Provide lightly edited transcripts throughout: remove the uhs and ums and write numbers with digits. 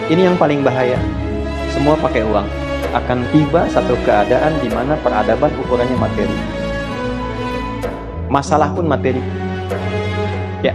Ini yang paling bahaya. Semua pakai uang. Akan tiba satu keadaan di mana peradaban ukurannya materi. Masalah pun materi. Ya,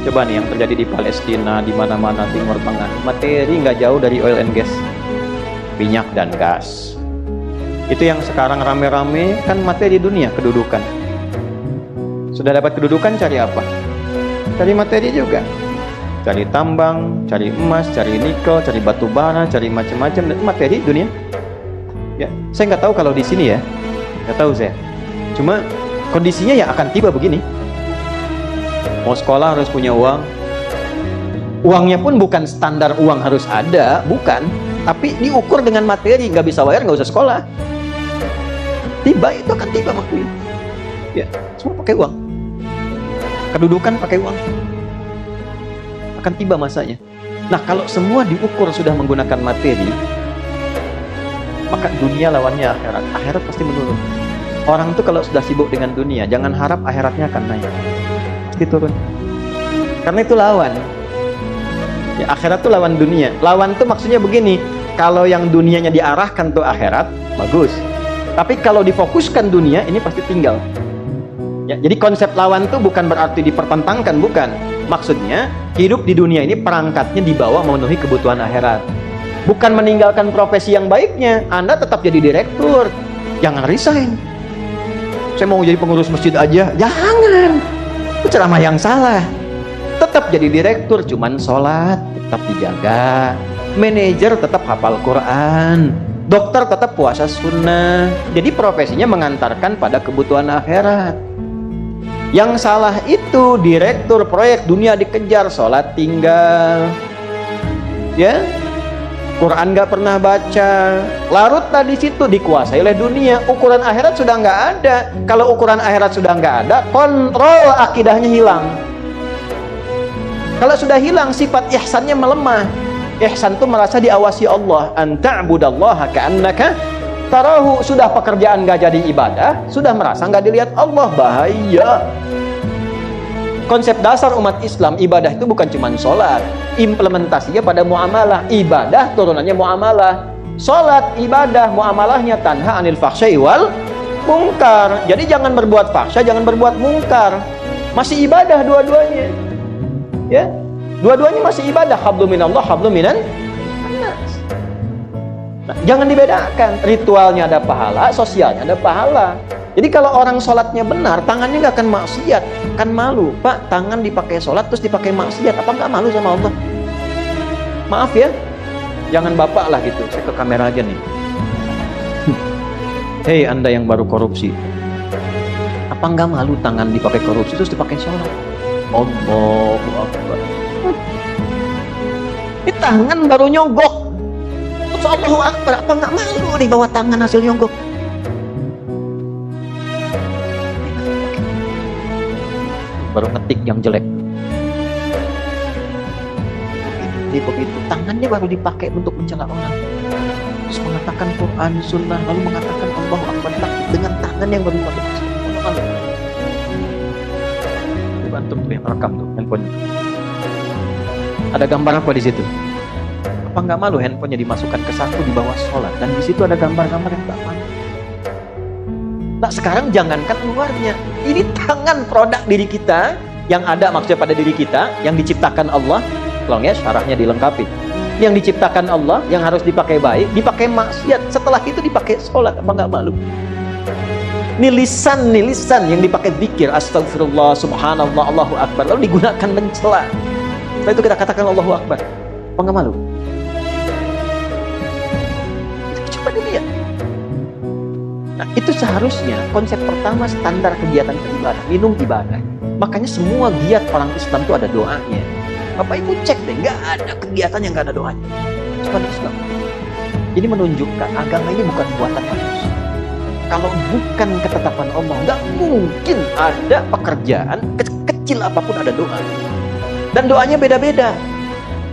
coba nih yang terjadi di Palestina, di mana-mana Timur Tengah. Materi nggak jauh dari oil and gas, minyak dan gas. Itu yang sekarang rame-rame kan materi dunia, kedudukan. Sudah dapat kedudukan, cari apa? Cari materi juga. Cari tambang, cari emas, cari nikel, cari batu bara, cari macam-macam materi dunia. Ya, saya nggak tahu kalau di sini ya, nggak tahu saya. Cuma kondisinya ya akan tiba begini. Mau sekolah harus punya uang. Uangnya pun bukan standar uang harus ada, bukan. Tapi diukur dengan materi, nggak bisa bayar, nggak usah sekolah. Tiba itu akan tiba waktu itu. Ya, semua pakai uang. Kedudukan pakai uang. Akan tiba masanya. Nah, kalau semua diukur sudah menggunakan materi, maka dunia lawannya akhirat. Akhirat pasti menurun. Orang itu kalau sudah sibuk dengan dunia, jangan harap akhiratnya akan naik. Pasti turun. Karena itu lawan. Ya, akhirat itu lawan dunia. Lawan itu maksudnya begini, kalau yang dunianya diarahkan tuh akhirat, bagus. Tapi kalau difokuskan dunia, ini pasti tinggal. Ya, jadi konsep lawan itu bukan berarti dipertentangkan, bukan. Maksudnya, hidup di dunia ini perangkatnya dibawa memenuhi kebutuhan akhirat. Bukan meninggalkan profesi yang baiknya. Anda tetap jadi direktur. Jangan resign. Saya mau jadi pengurus masjid aja. Jangan. Itu ceramah yang salah. Tetap jadi direktur, cuman sholat tetap dijaga. Manajer tetap hafal Quran. Dokter tetap puasa sunnah. Jadi profesinya mengantarkan pada kebutuhan akhirat. Yang salah itu direktur proyek dunia dikejar, sholat tinggal, ya, Quran nggak pernah baca, larut tadi situ dikuasai oleh dunia. Ukuran akhirat sudah nggak ada. Kalau ukuran akhirat sudah nggak ada, kontrol akidahnya hilang. Kalau sudah hilang, sifat ihsannya melemah. Ihsan itu merasa diawasi Allah. Anta'budallaha ka'annaka tarahu. Sudah pekerjaan nggak jadi ibadah, sudah merasa nggak dilihat Allah. Bahaya. Konsep dasar umat Islam, ibadah itu bukan cuma sholat. Implementasinya pada muamalah. Ibadah turunannya muamalah. Sholat, ibadah, muamalahnya tanha anil fahsyai wal mungkar. Jadi jangan berbuat fahsya, jangan berbuat mungkar. Masih ibadah dua-duanya. Ya, dua-duanya masih ibadah. Hablum minallah, hablum minan nas. Nah, jangan dibedakan. Ritualnya ada pahala, sosialnya ada pahala. Jadi kalau orang sholatnya benar, tangannya nggak akan maksiat, kan malu. Pak, tangan dipakai sholat terus dipakai maksiat, apa nggak malu sama Allah? Maaf ya, jangan bapak lah gitu. Saya ke kamera aja nih. Hei Anda yang baru korupsi, apa nggak malu tangan dipakai korupsi terus dipakai sholat? Allahu Akbar. Ini tangan baru nyogok, terus Allahu Akbar, apa nggak malu nih bawa tangan hasil nyogok? Baru ngetik yang jelek. Begitu, tangannya baru dipakai untuk mencela orang. Terus mengatakan Quran, Sunnah, lalu mengatakan Allahu Akbar dengan tangan yang baru dipakai. Bantu tuh yang rekam tuh handphone. Ada gambar apa di situ? Apa nggak malu handphonenya dimasukkan ke saku di bawah sholat dan di situ ada gambar-gambar yang nggak malu? Nah sekarang jangankan luarnya, ini tangan produk diri kita yang ada maksudnya pada diri kita, yang diciptakan Allah. Tolong ya syarahnya dilengkapi. Yang diciptakan Allah, yang harus dipakai baik, dipakai maksiat. Setelah itu dipakai sholat, apa nggak malu? Ini lisan yang dipakai zikir, astagfirullah, subhanallah, Allahu Akbar, lalu digunakan mencela. Setelah itu kita katakan Allahu Akbar, apa nggak malu? Coba dilihat. Nah, itu seharusnya konsep pertama standar kegiatan beribadah, minum ibadah. Makanya semua giat orang Islam itu ada doanya. Bapak Ibu cek deh, nggak ada kegiatan yang nggak ada doanya. Cuma di Islam. Jadi menunjukkan agama ini bukan buatan manusia. Kalau bukan ketetapan Allah, nggak mungkin ada pekerjaan kecil apapun ada doa. Dan doanya beda-beda.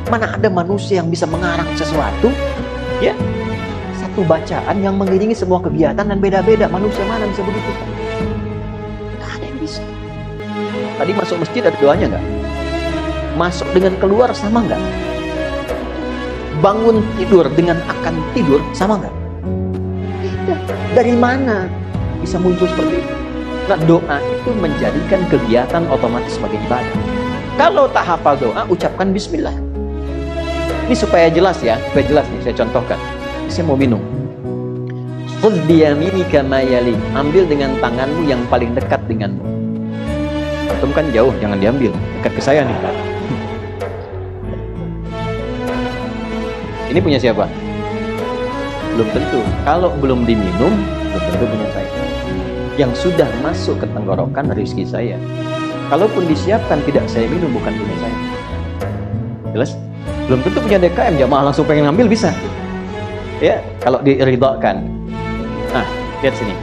Mana ada manusia yang bisa mengarang sesuatu, ya? Satu bacaan yang mengiringi semua kegiatan dan beda-beda. Manusia mana bisa begitu? Nggak ada yang bisa. Tadi masuk masjid ada doanya nggak? Masuk dengan keluar sama nggak? bangun tidur dengan akan tidur sama nggak? Tidak. Dari mana bisa muncul seperti itu? Nah, doa itu menjadikan kegiatan otomatis sebagai ibadah. Kalau tak hafal doa, ucapkan bismillah. Ini supaya jelas ya, supaya jelas nih, saya contohkan. Saya mau minum. Khudh biyaminika ma yalik. Ambil dengan tanganmu yang paling dekat denganmu. Antum kan jauh, jangan diambil. Dekat ke saya nih. Ini punya siapa? Belum tentu. Kalau belum diminum, belum tentu punya saya. Yang sudah masuk ke tenggorokan rezeki saya. Kalaupun disiapkan tidak saya minum, bukan punya saya. Jelas? Belum tentu punya DKM, jamaah langsung pengen ngambil bisa. Ya, kalau diridhakan. Nah, lihat sini.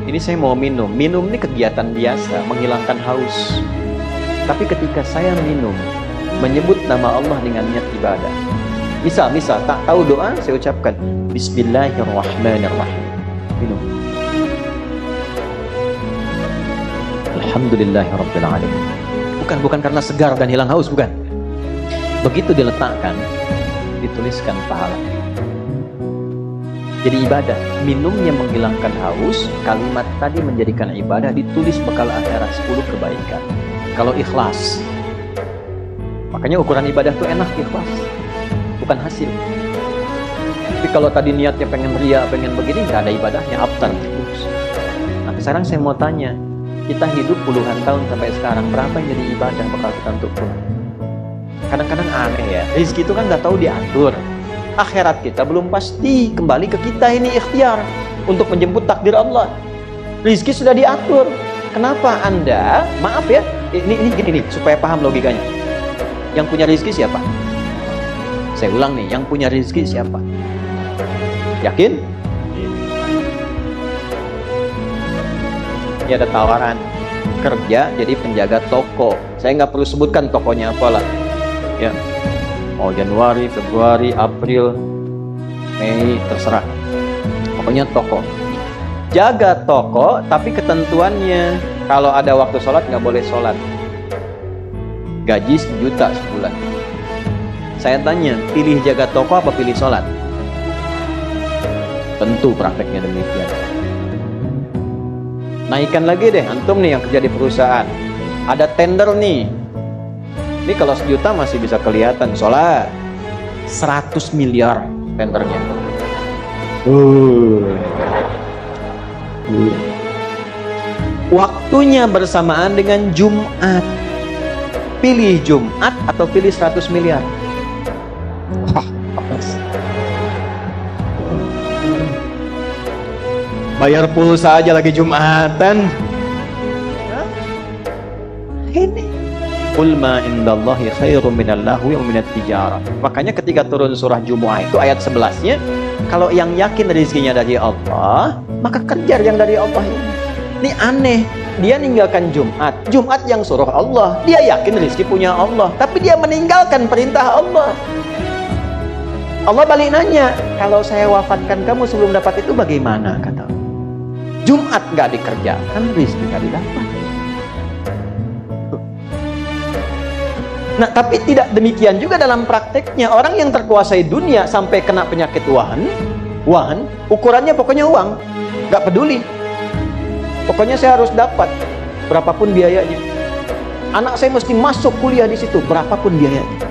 Ini saya mau minum. Minum ini kegiatan biasa, menghilangkan haus. Tapi ketika saya minum, menyebut nama Allah dengan niat ibadah. Misal, tak tahu doa, saya ucapkan Bismillahirrahmanirrahim. Minum. Alhamdulillahirrabbilalamin. Bukan karena segar dan hilang haus, bukan. Begitu diletakkan, dituliskan pahala. Jadi ibadah, minumnya menghilangkan haus, kalimat tadi menjadikan ibadah, ditulis bekal akhirat 10 kebaikan. Kalau ikhlas, makanya ukuran ibadah itu enak, ikhlas, bukan hasil. Tapi kalau tadi niatnya pengen ria, pengen begini, nggak ada ibadahnya, abtar terus. Nah, sekarang saya mau tanya, kita hidup puluhan tahun sampai sekarang, berapa yang jadi ibadah bekal kita untuk pulang? Kadang-kadang aneh ya, rezeki itu kan nggak tahu diatur. Akhirat kita belum pasti, kembali ke kita ini ikhtiar untuk menjemput takdir Allah. Rezeki sudah diatur. Kenapa Anda, maaf ya, ini gini nih, supaya paham logikanya. Yang punya rezeki siapa? Saya ulang nih, yang punya rezeki siapa? Yakin? Ini ada tawaran kerja jadi penjaga toko. Saya nggak perlu sebutkan tokonya apalah. Ya, mau Januari, Februari, April, Mei, terserah. Pokoknya toko. Jaga toko, tapi ketentuannya kalau ada waktu sholat nggak boleh sholat. Gaji 1 juta sebulan. Saya tanya, pilih jaga toko apa pilih sholat? Tentu prakteknya demikian. Naikkan lagi deh, antum nih yang kerja di perusahaan. Ada tender nih. Ini kalau 1 juta masih bisa kelihatan, sholat 100 miliar tendernya. Waktunya bersamaan dengan Jumat. Pilih Jumat atau pilih 100 miliar? Bayar pulsa aja lagi Jumatan. Ini Qul ma indallahi khairum minal lahwi wa minat tijarah. Makanya ketika turun surah Jumu'ah itu ayat 11-nya, kalau yang yakin rezekinya dari Allah, maka kejar yang dari Allah ini. Ini aneh, dia meninggalkan Jumat. Jumat yang suruh Allah, dia yakin rezeki punya Allah, tapi dia meninggalkan perintah Allah. Allah balik nanya, kalau saya wafatkan kamu sebelum dapat itu bagaimana? Kata Allah. Jumat nggak dikerjakan, rezeki nggak didapat. Nah, tapi tidak demikian juga dalam prakteknya. Orang yang terkuasai dunia sampai kena penyakit wahan, ukurannya pokoknya uang, nggak peduli. Pokoknya saya harus dapat, berapapun biayanya. Anak saya mesti masuk kuliah di situ, berapapun biayanya.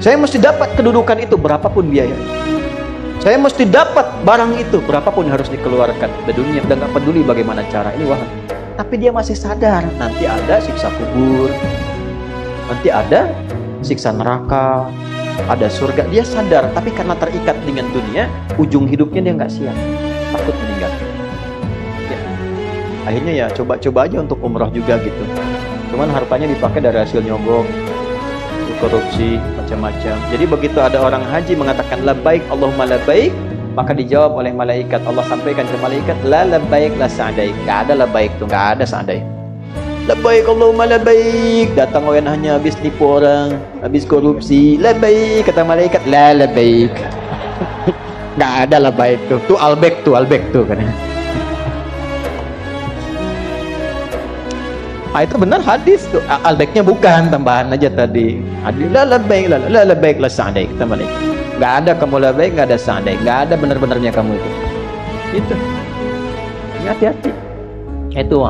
Saya mesti dapat kedudukan itu, berapapun biayanya. Saya mesti dapat barang itu, berapapun harus dikeluarkan. Di dunia udah nggak peduli bagaimana cara, ini wahan. Tapi dia masih sadar, nanti ada siksa kubur, nanti ada siksa neraka, ada surga. Dia sadar, tapi karena terikat dengan dunia, ujung hidupnya dia nggak siap, takut meninggal. Ya. Akhirnya ya coba-coba aja untuk umrah juga gitu. Cuman hartanya dipakai dari hasil nyogok, korupsi, macam-macam. Jadi begitu ada orang haji mengatakan labbaik Allahumma labbaik, maka dijawab oleh malaikat. Allah sampaikan ke malaikat, la labbaik la sa'daik. Nggak ada labbaik tuh, nggak ada sa'daik. Labbaik Allahumma labbaik. Datang orang hanya habis nipu orang, habis korupsi, labbaik, kata malaikat, la labbaik. Nggak ada labbaik tuh. Tuh albek tuh kan. Itu benar hadis tuh. Al-baiknya bukan, tambahan aja tadi. Hadis la labbaik la sa'daik, tambah lagi. Enggak ada kamu labbaik, enggak ada sa'daik, enggak ada benar-benarnya kamu itu. Itu. Hati-hati. Itu